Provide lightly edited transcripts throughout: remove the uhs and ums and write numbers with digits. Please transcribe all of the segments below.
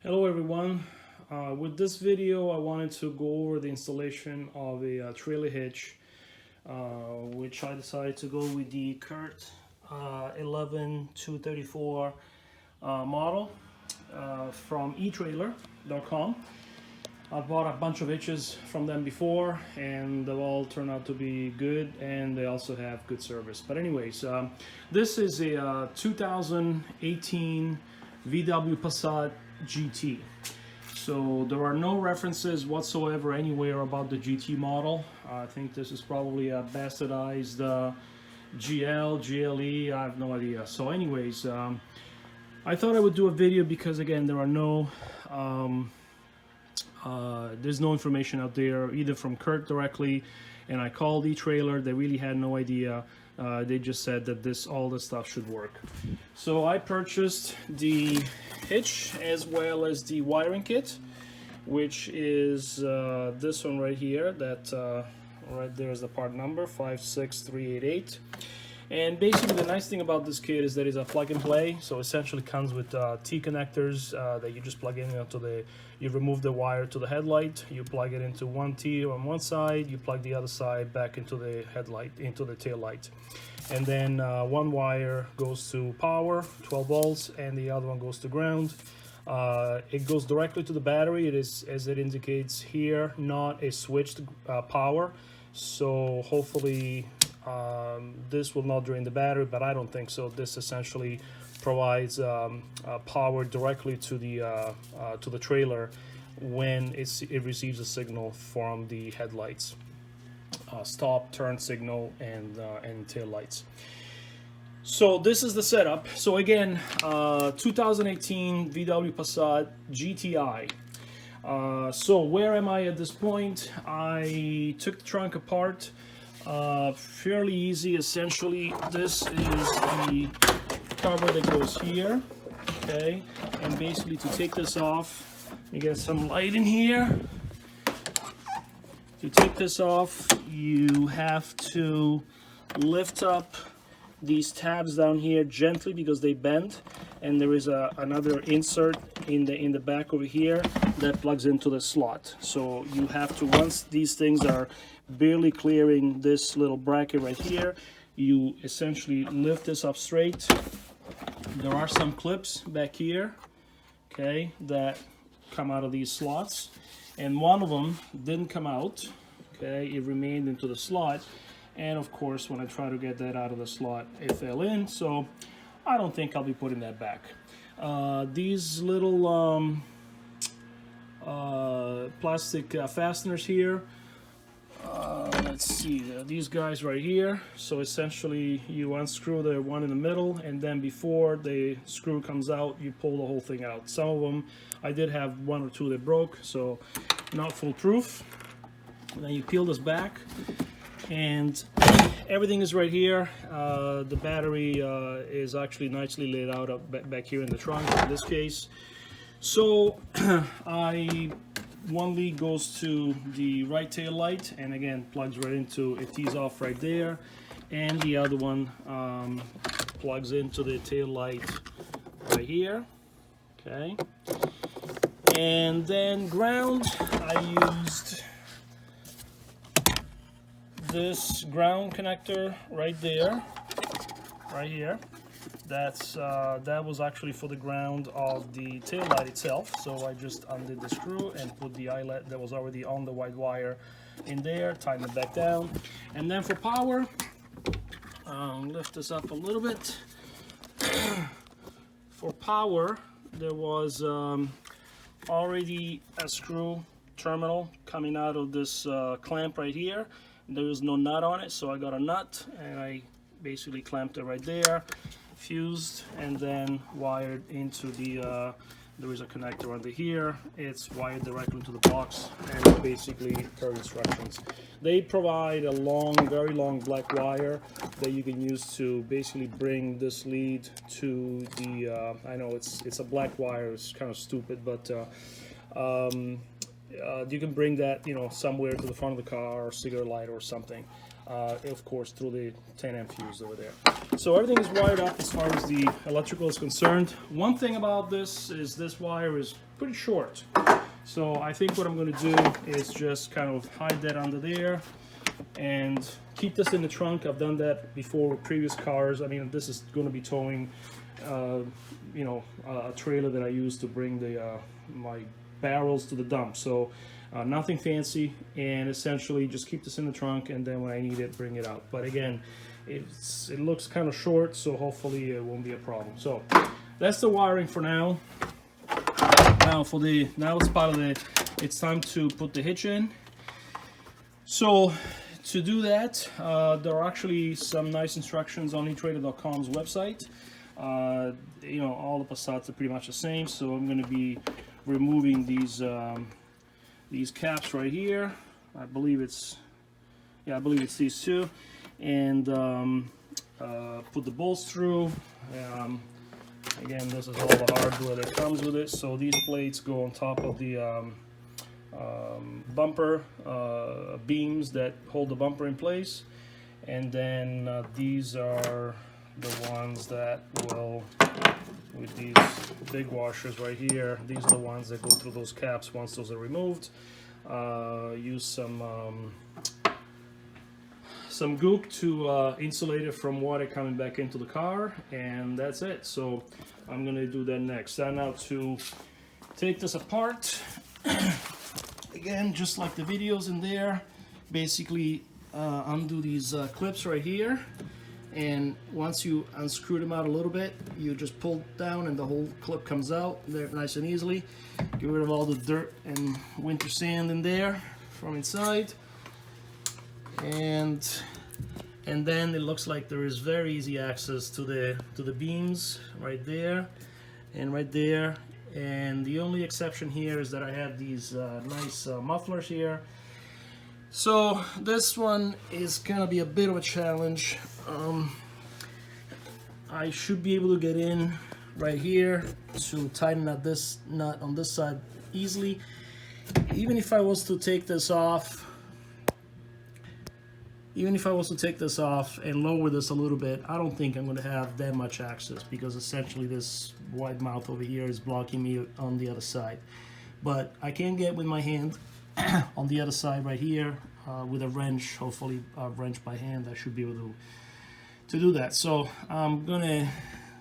Hello everyone. With this video I wanted to go over the installation of a trailer hitch, which I decided to go with the Curt 11234 model from eTrailer.com. I bought a bunch of hitches from them before and they've all turned out to be good, and they also have good service. But anyways, this is a 2018 VW Passat GT. So there are no references whatsoever anywhere about the GT model. I think this is probably a bastardized GL, GLE, I have no idea. So anyways, I thought I would do a video because again there are no there's no information out there either from Curt directly, and I called eTrailer, they really had no idea. They just said that all this stuff should work. So I purchased the hitch as well as the wiring kit, which is this one right here. That right there is the part number 56388. And basically the nice thing about this kit is that it's a plug and play. So essentially comes with T connectors that you just plug in into you remove the wire to the headlight, you plug it into one T on one side, you plug the other side back into the headlight, into the tail light. And then one wire goes to power, 12 volts, and the other one goes to ground. It goes directly to the battery. It is, as it indicates here, not a switched power. So hopefully this will not drain the battery, but I don't think so. This essentially provides power directly to the trailer when it receives a signal from the headlights, stop, turn signal, and tail lights. So this is the setup. So again, 2018 VW Passat GTI. So where am I at this point? I took the trunk apart. Fairly easy. Essentially, this is the cover that goes here, okay, and basically to take this off, you get some light in here. To take this off, you have to lift up these tabs down here gently because they bend, and there is another insert in the back over here that plugs into the slot. So you have to, once these things are barely clearing this little bracket right here, you essentially lift this up straight. There are some clips back here, okay, that come out of these slots, and one of them didn't come out, okay, it remained into the slot. And of course, when I try to get that out of the slot, it fell in, so I don't think I'll be putting that back. These little plastic fasteners here, let's see, these guys right here. So essentially you unscrew the one in the middle, and then before the screw comes out, you pull the whole thing out. Some of them, I did have one or two that broke, so not foolproof. And then you peel this back, and everything is right here. The battery is actually nicely laid out back here in the trunk in this case. So one lead goes to the right tail light, and again plugs right into, it tees off right there, and the other one plugs into the tail light right here, okay. And then ground, I used this ground connector right there, right here. That was actually for the ground of the tail light itself. So I just undid the screw and put the eyelet that was already on the white wire in there, tighten it back down. And then for power, lift this up a little bit. For power, there was already a screw terminal coming out of this clamp right here. There is no nut on it, so I got a nut and I basically clamped it right there, fused, and then wired into the there is a connector under here. It's wired directly to the box, and basically per instructions. They provide a long, very long black wire that you can use to basically bring this lead to the I know it's a black wire, it's kind of stupid, but you can bring that, you know, somewhere to the front of the car or cigarette lighter or something. of course through the 10 amp fuse over there. So everything is wired up as far as the electrical is concerned. One thing about this is this wire is pretty short. So I think what I'm going to do is just kind of hide that under there and keep this in the trunk. I've done that before with previous cars. I mean, this is going to be towing, you know, a trailer that I use to bring the my barrels to the dump. So nothing fancy, and essentially just keep this in the trunk, and then when I need it, bring it out. But again, it looks kind of short, so hopefully it won't be a problem. So that's the wiring for now. Now it's part of the, it's time to put the hitch in. So to do that, there are actually some nice instructions on eTrailer.com's website. You know, all the Passats are pretty much the same, so I'm going to be removing these caps right here. I believe it's these two, and put the bolts through. Again, this is all the hardware that comes with it. So these plates go on top of the bumper beams that hold the bumper in place, and then these are the ones that will, with these big washers right here, these are the ones that go through those caps once those are removed. Use some gook to insulate it from water coming back into the car, and that's it. So I'm gonna do that next. Now to take this apart, again, just like the videos in there, basically undo these clips right here, and once you unscrew them out a little bit, you just pull down and the whole clip comes out there nice and easily. Get rid of all the dirt and winter sand in there from inside. And then it looks like there is very easy access to the beams right there and right there. And the only exception here is that I have these nice mufflers here. So this one is gonna be a bit of a challenge. I should be able to get in right here to tighten up this nut on this side easily. Even if I was to take this off, and lower this a little bit, I don't think I'm going to have that much access, because essentially this wide mouth over here is blocking me on the other side. But I can get with my hand on the other side right here with a wrench, hopefully a wrench by hand. I should be able to do that. So I'm going to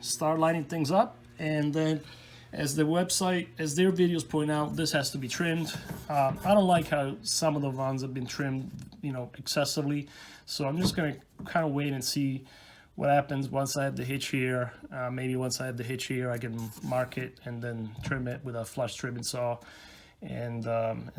start lining things up, and then as their videos point out, this has to be trimmed. I don't like how some of the ones have been trimmed, you know, excessively. So I'm just gonna kind of wait and see what happens once I have the hitch here. Maybe once I have the hitch here, I can mark it and then trim it with a flush trimming saw, and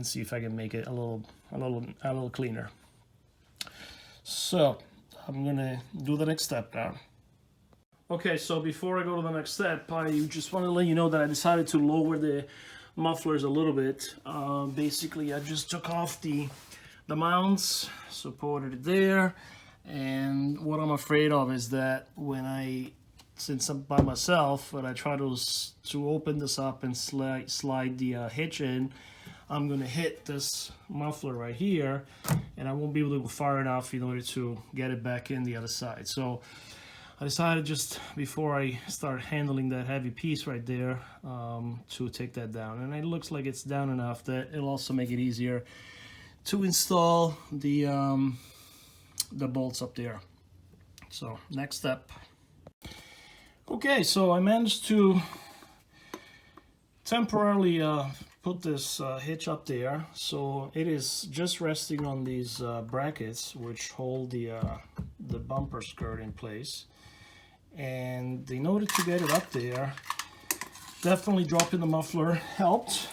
see if I can make it a little cleaner. So I'm gonna do the next step now. Okay, so before I go to the next step, I just want to let you know that I decided to lower the mufflers a little bit. Basically, I just took off the mounts, supported it there, and what I'm afraid of is that since I'm by myself, when I try to open this up and slide the hitch in, I'm going to hit this muffler right here, and I won't be able to go far enough in order to get it back in the other side. So I decided just before I start handling that heavy piece right there to take that down, and it looks like it's down enough that it'll also make it easier to install the bolts up there. So next step. Okay, so I managed to temporarily put this hitch up there, so it is just resting on these brackets which hold the bumper skirt in place. And in order to get it up there, definitely dropping the muffler helped.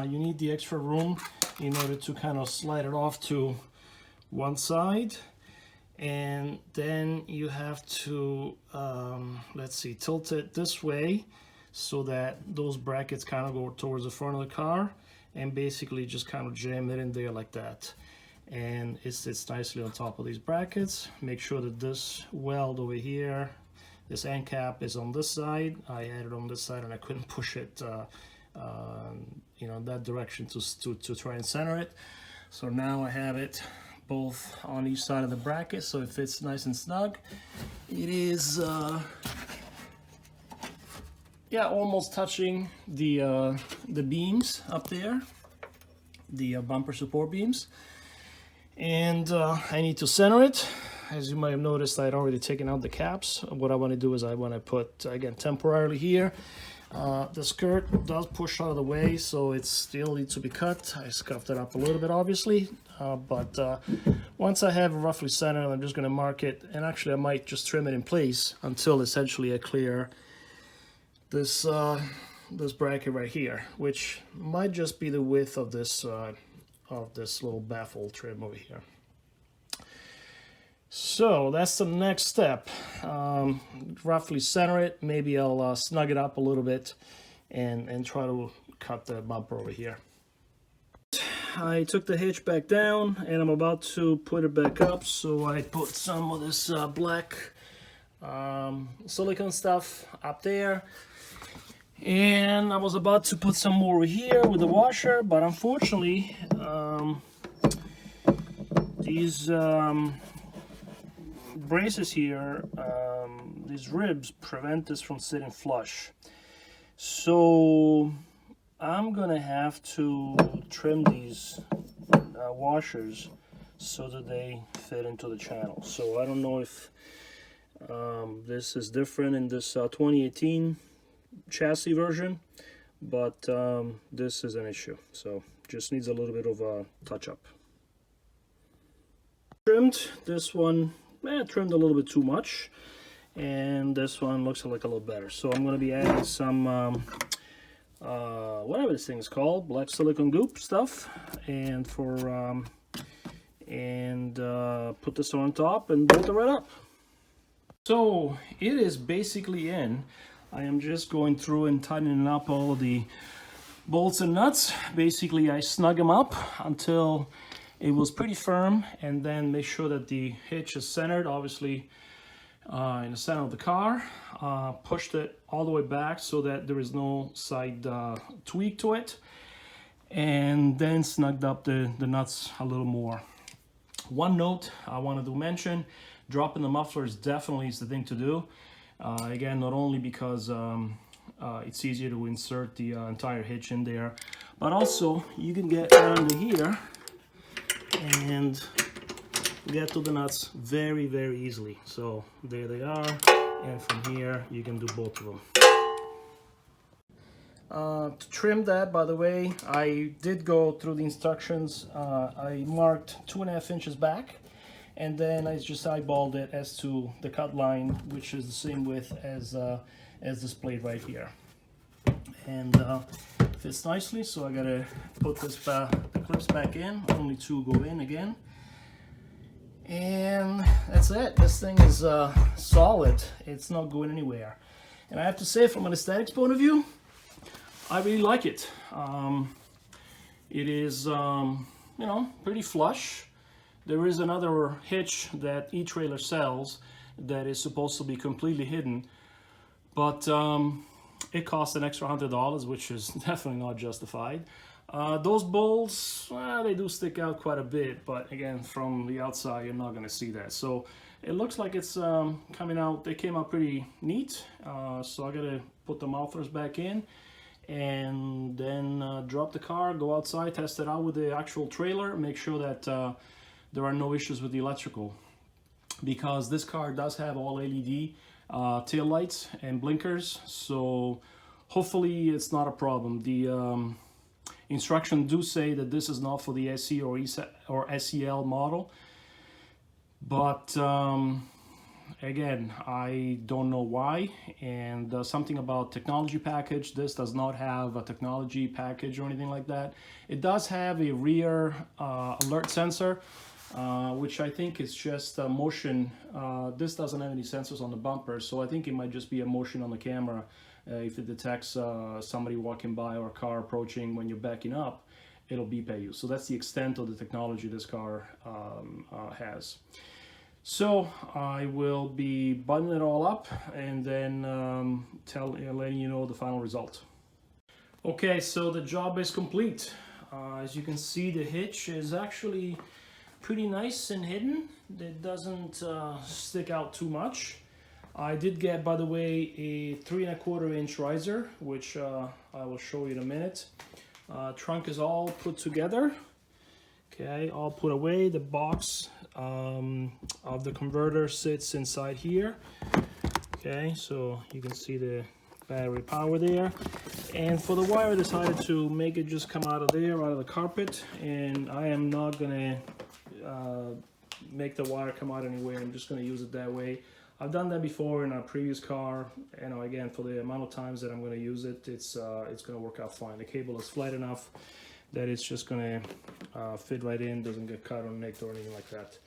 You need the extra room in order to kind of slide it off to one side, and then you have to tilt it this way so that those brackets kind of go towards the front of the car, and basically just kind of jam it in there like that, and it sits nicely on top of these brackets. Make sure that this weld over here, this end cap, is on this side. I had it on this side and I couldn't push it you know, that direction to try and center it. So now I have it both on each side of the bracket so it fits nice and snug. It is yeah, almost touching the beams up there, the bumper support beams, and I need to center it. As you might have noticed, I'd already taken out the caps. What I want to do is I want to put, again, temporarily here. The skirt does push out of the way, so it still needs to be cut. I scuffed it up a little bit, obviously, but once I have it roughly centered, I'm just going to mark it, and actually I might just trim it in place until essentially I clear this this bracket right here, which might just be the width of this little baffle trim over here. So that's the next step. Roughly center it. Maybe I'll snug it up a little bit and try to cut the bumper over here. I took the hitch back down and I'm about to put it back up, so I put some of this black silicone stuff up there, and I was about to put some more over here with the washer, but unfortunately these braces here, these ribs prevent this from sitting flush, so I'm gonna have to trim these washers so that they fit into the channel. So I don't know if this is different in this 2018 chassis version, but this is an issue, so just needs a little bit of a touch-up. Trimmed this one. Trimmed a little bit too much, and this one looks like a little better. So I'm going to be adding some whatever this thing is called, black silicone goop stuff, and put this on top and bolt it right up. So it is basically in. I am just going through and tightening up all of the bolts and nuts. Basically I snug them up until it was pretty firm, and then make sure that the hitch is centered, obviously in the center of the car. Pushed it all the way back so that there is no side tweak to it, and then snugged up the nuts a little more. One note I wanted to mention, dropping the mufflers definitely is the thing to do. Again, not only because it's easier to insert the entire hitch in there, but also you can get under here and get to the nuts very, very easily. So there they are, and from here you can do both of them. To trim that, by the way, I did go through the instructions. I marked 2.5 inches back, and then I just eyeballed it as to the cut line, which is the same width as displayed right here. And fits nicely, so I gotta put this the clips back in. Only 2 go in again, and that's it. This thing is solid. It's not going anywhere, and I have to say, from an aesthetics point of view, I really like it. It is you know, pretty flush. There is another hitch that e-trailer sells that is supposed to be completely hidden, but it costs an extra $100, which is definitely not justified. Those bolts, well, they do stick out quite a bit, but again, from the outside, you're not going to see that. So it looks like it's coming out. They came out pretty neat. So I got to put the mufflers back in, and then drop the car, go outside, test it out with the actual trailer, make sure that there are no issues with the electrical, because this car does have all LED tail lights and blinkers, so hopefully it's not a problem. The instructions do say that this is not for the SE or SEL model, but again, I don't know why. And something about technology package, this does not have a technology package or anything like that. It does have a rear alert sensor, which I think is just a motion. This doesn't have any sensors on the bumper, so I think it might just be a motion on the camera. If it detects somebody walking by or a car approaching when you're backing up, it'll beep at you. So that's the extent of the technology this car has. So I will be buttoning it all up and then letting you know the final result. Okay, so the job is complete. As you can see, the hitch is actually pretty nice and hidden. It doesn't stick out too much. I did get, by the way, a 3¼ inch riser, which I will show you in a minute. Trunk is all put together. Okay, all put away. The box of the converter sits inside here. Okay, so you can see the battery power there. And for the wire, I decided to make it just come out of there, out of the carpet. And I am not gonna make the wire come out anywhere. I'm just gonna use it that way. I've done that before in a previous car. You know, again, for the amount of times that I'm gonna use it, it's gonna work out fine. The cable is flat enough that it's just gonna fit right in, doesn't get cut or nicked or anything like that.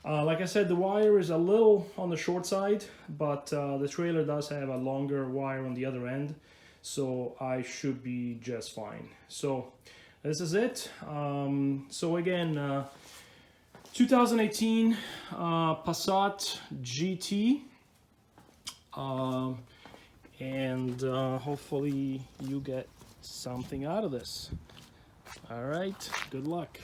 Like I said, the wire is a little on the short side, but the trailer does have a longer wire on the other end, so I should be just fine. So this is it. So again, 2018 Passat GT, and hopefully you get something out of this. All right, good luck.